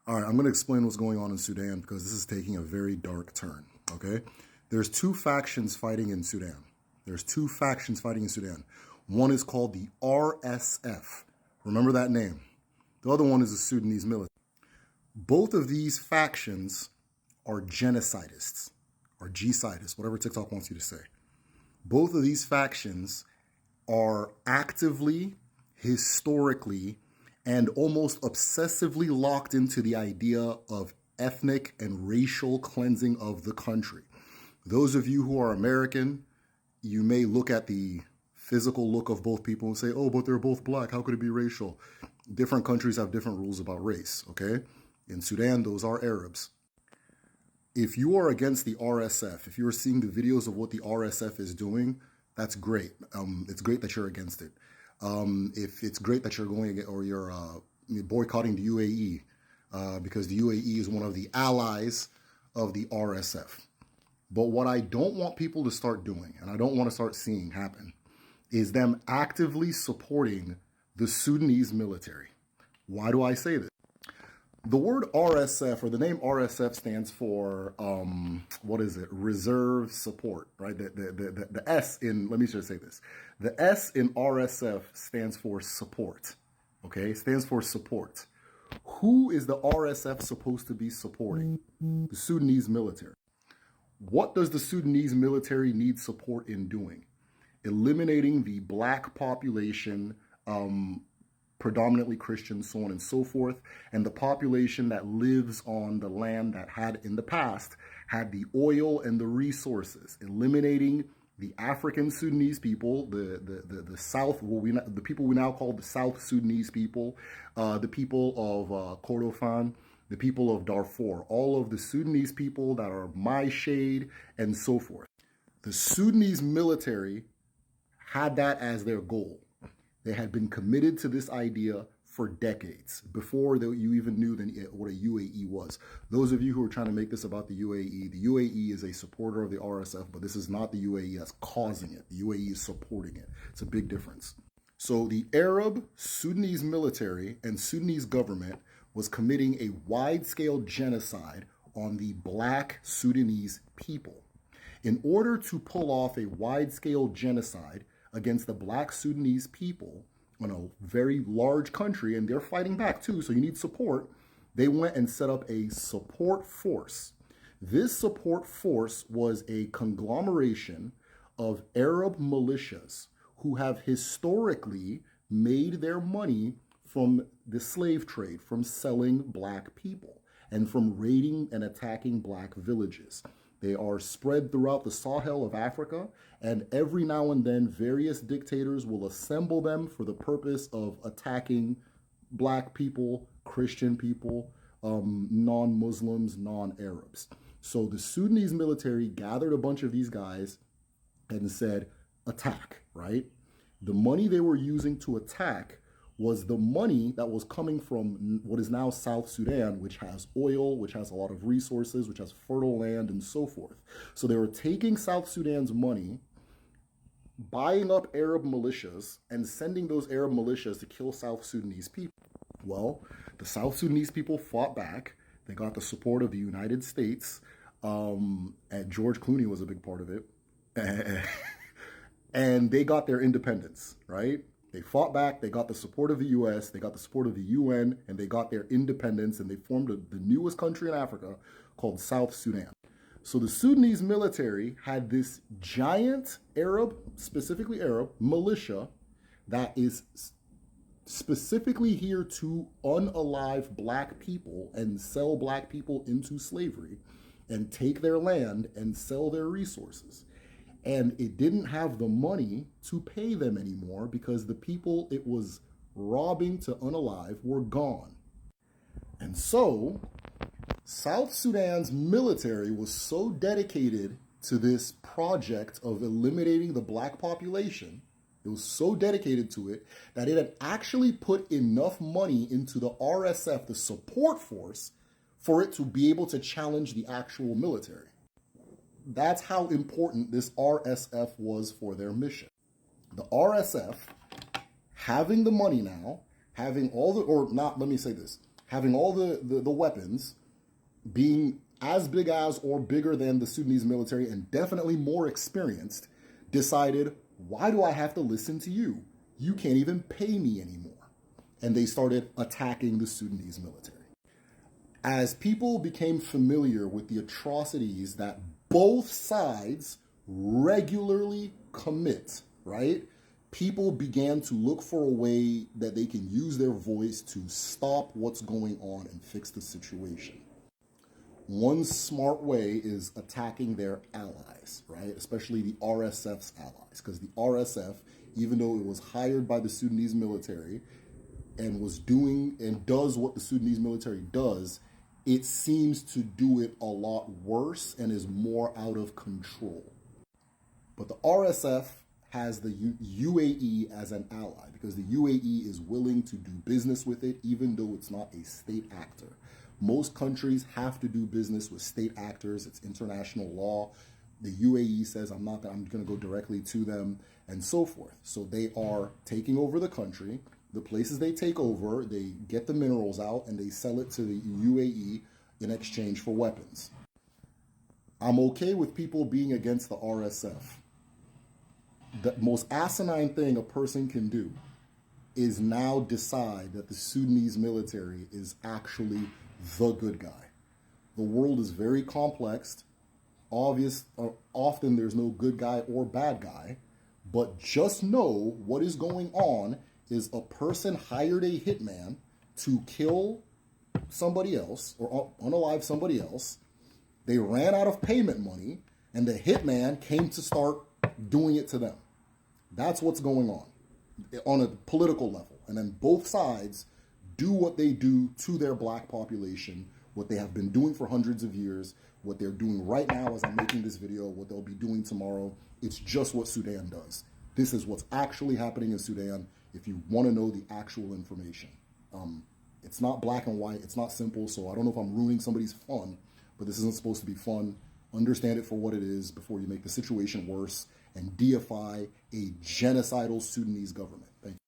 All right, I'm going to explain what's going on in Sudan because this is taking a very dark turn, okay? There's two factions fighting in Sudan. One is called the RSF. Remember that name. The other one is the Sudanese military. Both of these factions are genocidists, or G-cidists, whatever TikTok wants you to say. Both of these factions are actively, historically, and almost obsessively locked into the idea of ethnic and racial cleansing of the country. Those of you who are American, you may look at the physical look of both people and say, oh, but they're both black. How could it be racial? Different countries have different rules about race, okay? In Sudan, those are Arabs. If you are against the RSF, if you're seeing the videos of what the RSF is doing, that's great. It's great that you're against it. If it's great that you're going or you're boycotting the UAE because the UAE is one of the allies of the RSF. But what I don't want people to start doing, and I don't want to start seeing happen, is them actively supporting the Sudanese military. Why do I say this? The word RSF, or the name RSF, stands for, what is it? Reserve support, right? The S in, let me just say this. The S in RSF stands for support, okay? Stands for support. Who is the RSF supposed to be supporting? The Sudanese military. What does the Sudanese military need support in doing? Eliminating the black population, predominantly Christian, so on and so forth, and the population that lives on the land that had in the past had the oil and the resources, eliminating the African Sudanese people, the South, the people we now call the South Sudanese people, the people of Kordofan, the people of Darfur, all of the Sudanese people that are my shade, and so forth. The Sudanese military had that as their goal. They had been committed to this idea for decades, before you even knew what a UAE was. Those of you who are trying to make this about the UAE is a supporter of the RSF, but this is not the UAE that's causing it. The UAE is supporting it. It's a big difference. So the Arab Sudanese military and Sudanese government was committing a wide-scale genocide on the black Sudanese people. In order to pull off a wide-scale genocide against the black Sudanese people in a very large country, and they're fighting back too, so you need support, they went and set up a support force. This support force was a conglomeration of Arab militias who have historically made their money from the slave trade, from selling black people, and from raiding and attacking black villages. They are spread throughout the Sahel of Africa, and every now and then various dictators will assemble them for the purpose of attacking black people, Christian people, non-Muslims, non-Arabs. So the Sudanese military gathered a bunch of these guys and said, attack, right? The money they were using to attack was the money that was coming from what is now South Sudan, which has oil, which has a lot of resources, which has fertile land, and so forth. So they were taking South Sudan's money, buying up Arab militias, and sending those Arab militias to kill South Sudanese people. Well, the South Sudanese people fought back. They got the support of the United States, and George Clooney was a big part of it. And they got their independence, right? They fought back, they got the support of the US, they got the support of the UN, and they got their independence, and they formed the newest country in Africa called South Sudan. So the Sudanese military had this giant Arab, specifically Arab, militia that is specifically here to unalive black people and sell black people into slavery and take their land and sell their resources. And it didn't have the money to pay them anymore because the people it was robbing to unalive were gone. And so, South Sudan's military was so dedicated to this project of eliminating the black population, it was so dedicated to it, that it had actually put enough money into the RSF, the support force, for it to be able to challenge the actual military. That's how important this RSF was for their mission. The RSF, having the money now, having all the, or not, let me say this. having all the weapons, being as big as or bigger than the Sudanese military and definitely more experienced, decided, why do I have to listen to you? You can't even pay me anymore. And they started attacking the Sudanese military. As people became familiar with the atrocities that both sides regularly commit, right? People began to look for a way that they can use their voice to stop what's going on and fix the situation. One smart way is attacking their allies, right? Especially the RSF's allies, because the RSF, even though it was hired by the Sudanese military and was doing and does what the Sudanese military does, it seems to do it a lot worse and is more out of control. But the RSF has the UAE as an ally because the UAE is willing to do business with it, even though it's not a state actor. Most countries have to do business with state actors. It's international law. The UAE says, I'm going to go directly to them, and so forth. So they are taking over the country. The places they take over, they get the minerals out and they sell it to the UAE in exchange for weapons. I'm okay with people being against the RSF. The most asinine thing a person can do is now decide that the Sudanese military is actually the good guy. The world is very complex. Often there's no good guy or bad guy, but just know what is going on is a person hired a hitman to kill somebody else or unalive somebody else. They ran out of payment money, and the hitman came to start doing it to them. That's what's going on a political level. And then both sides do what they do to their black population, what they have been doing for hundreds of years, what they're doing right now as I'm making this video, what they'll be doing tomorrow. It's just what Sudan does. This is what's actually happening in Sudan if you want to know the actual information. It's not black and white. It's not simple. So I don't know if I'm ruining somebody's fun, but this isn't supposed to be fun. Understand it for what it is before you make the situation worse and deify a genocidal Sudanese government.